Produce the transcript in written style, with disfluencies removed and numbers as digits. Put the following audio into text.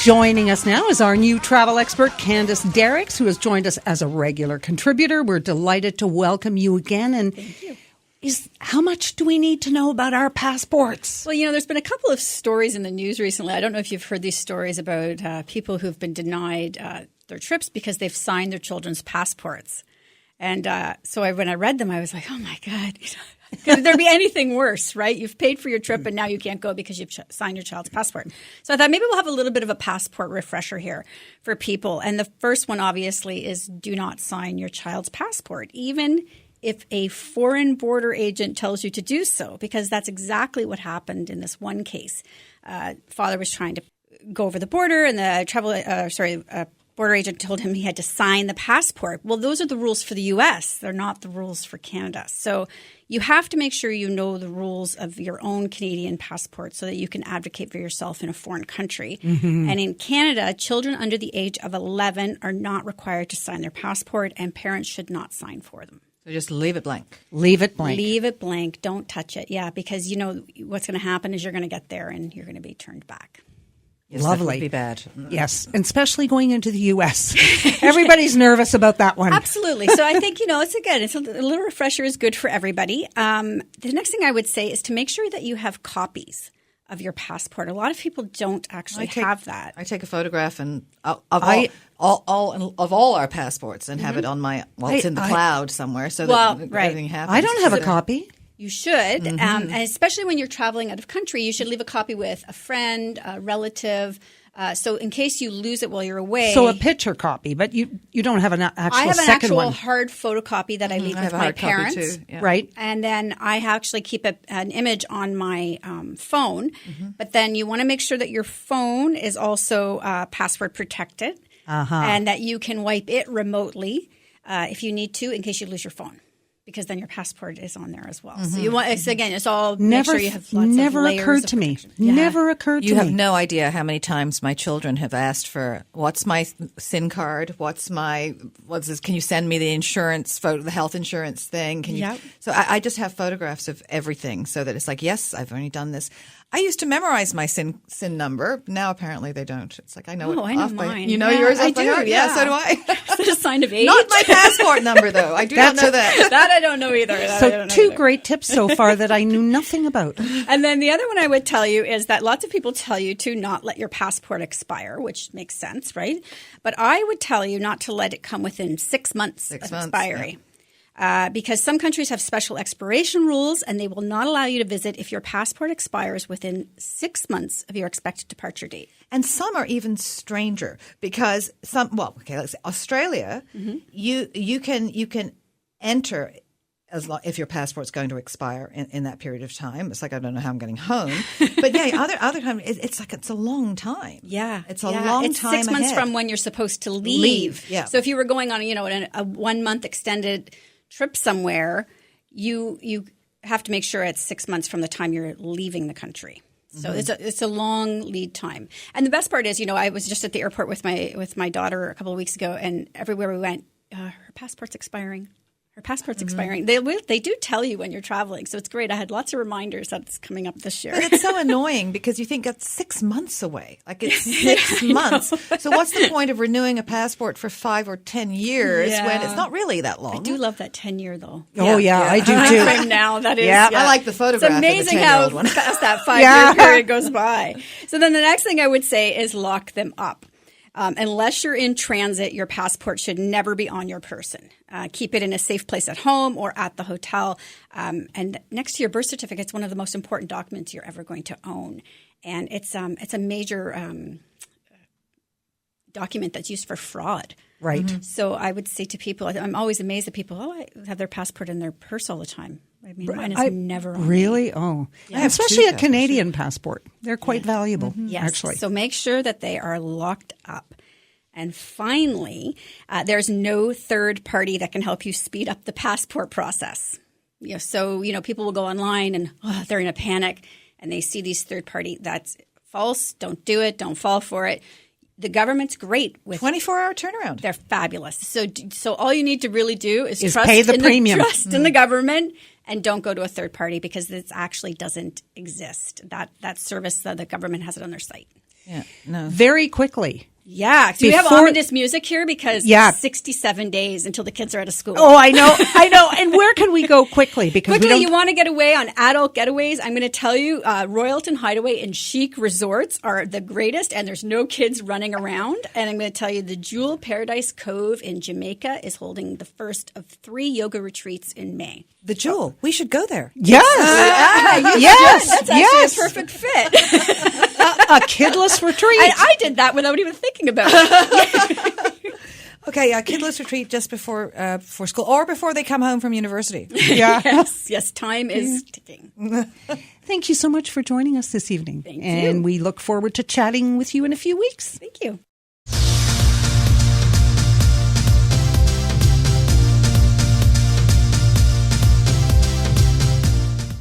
Joining us now is our new travel expert, Candace Derickx, who has joined us as a regular contributor. We're delighted to welcome you again. And thank you. How much do we need to know about our passports? Well, there's been a couple of stories in the news recently. I don't know if you've heard these stories about people who've been denied their trips because they've signed their children's passports. And when I read them, I was like, oh, my God. Could there be anything worse, right? You've paid for your trip and now you can't go because you've signed your child's passport. So I thought maybe we'll have a little bit of a passport refresher here for people. And the first one, obviously, is do not sign your child's passport, even if a foreign border agent tells you to do so, because that's exactly what happened in this one case. Father was trying to go over the border and the border agent told him he had to sign the passport. Well, those are the rules for the U.S. They're not the rules for Canada. So you have to make sure you know the rules of your own Canadian passport so that you can advocate for yourself in a foreign country. Mm-hmm. And in Canada, children under the age of 11 are not required to sign their passport, and parents should not sign for them. So just leave it blank. Leave it blank. Leave it blank. Don't touch it. Yeah, because what's going to happen is you're going to get there and you're going to be turned back. Yes, Lovely. That would be bad. Yes, and especially going into the U.S. Everybody's nervous about that one. Absolutely. So I think, it's a little refresher is good for everybody. The next thing I would say is to make sure that you have copies of your passport. A lot of people don't actually have that. I take a photograph of all our passports and have it on it's in the cloud somewhere so that everything happens. I don't have a copy. You should, and especially when you're traveling out of country, you should leave a copy with a friend, a relative, so in case you lose it while you're away. So a picture copy, but you don't have an actual second one. I have an actual hard photocopy that I leave with my parents. Too, yeah. Right. And then I actually keep an image on my phone, but then you want to make sure that your phone is also password protected and that you can wipe it remotely if you need to in case you lose your phone. Because then your passport is on there as well. So you want it's all make sure you have lots of layers Never occurred to me. Never occurred to me. You have no idea how many times my children have asked for what's my SIN card? What's this? Can you send me the insurance photo, the health insurance thing? Can you? So I just have photographs of everything so that it's like, yes, I've only done this. I used to memorize my SIN number. Now apparently they don't. It's like I know it off by mine. You know yours off I by do, heart? Yeah, so do I. Is it a sign of age? Not my passport number though. I do not know that. That I don't know either. So two great tips so far that I knew nothing about. And then the other one I would tell you is that lots of people tell you to not let your passport expire, which makes sense, right? But I would tell you not to let it come within 6 months of expiry. Yeah. Because some countries have special expiration rules and they will not allow you to visit if your passport expires within 6 months of your expected departure date. And some are even stranger because let's say Australia, you can enter if your passport's going to expire in that period of time. It's like I don't know how I'm getting home, but other times it's a long time. Yeah, it's a long time. It's 6 months from when you're supposed to leave. Yeah. So if you were going on a 1 month extended trip somewhere, you have to make sure it's 6 months from the time you're leaving the country. So it's a long lead time. And the best part is, I was just at the airport with my daughter a couple of weeks ago, and everywhere we went, her passport's expiring. Her passport's expiring. They do tell you when you're traveling, so it's great. I had lots of reminders that it's coming up this year. But it's so annoying because you think that's 6 months away. Like it's 6 months. So what's the point of renewing a passport for 5 or 10 years when it's not really that long? I do love that 10-year though. Oh yeah, I do too. Right now, that is. Yeah. I like the photograph. It's amazing of the how one. fast that 5-year period goes by. So then the next thing I would say is lock them up. Unless you're in transit, your passport should never be on your person. Keep it in a safe place at home or at the hotel. And next to your birth certificate, it's one of the most important documents you're ever going to own. And it's a major document that's used for fraud. Right. Mm-hmm. So I would say to people, I'm always amazed at people, I have their passport in their purse all the time. I mean, mine is never on Really? me. Oh. Yeah. Especially a Canadian passport. They're quite valuable, actually. So make sure that they are locked up. And finally, there's no third party that can help you speed up the passport process. So people will go online and they're in a panic and they see these third party. That's false. Don't do it. Don't fall for it. The government's great with 24-hour turnaround. They're fabulous. So all you need to really do is trust pay the premium. Trust in the government and don't go to a third party because it actually doesn't exist. That service, the government has it on their site. very quickly. Yeah. Do we have ominous music here? Because 67 days until the kids are out of school. Oh, I know. And where can we go quickly? Because you want to get away on adult getaways? I'm going to tell you, Royalton Hideaway and Chic Resorts are the greatest, and there's no kids running around. And I'm going to tell you, the Jewel Paradise Cove in Jamaica is holding the first of 3 yoga retreats in May. The Jewel. We should go there. Yes. Yes. That's actually a perfect fit. A kidless retreat. And I did that without even thinking about it. Okay, a kidless retreat just before school or before they come home from university. Yeah. Yes, time is ticking. Thank you so much for joining us this evening. Thank you. And we look forward to chatting with you in a few weeks. Thank you.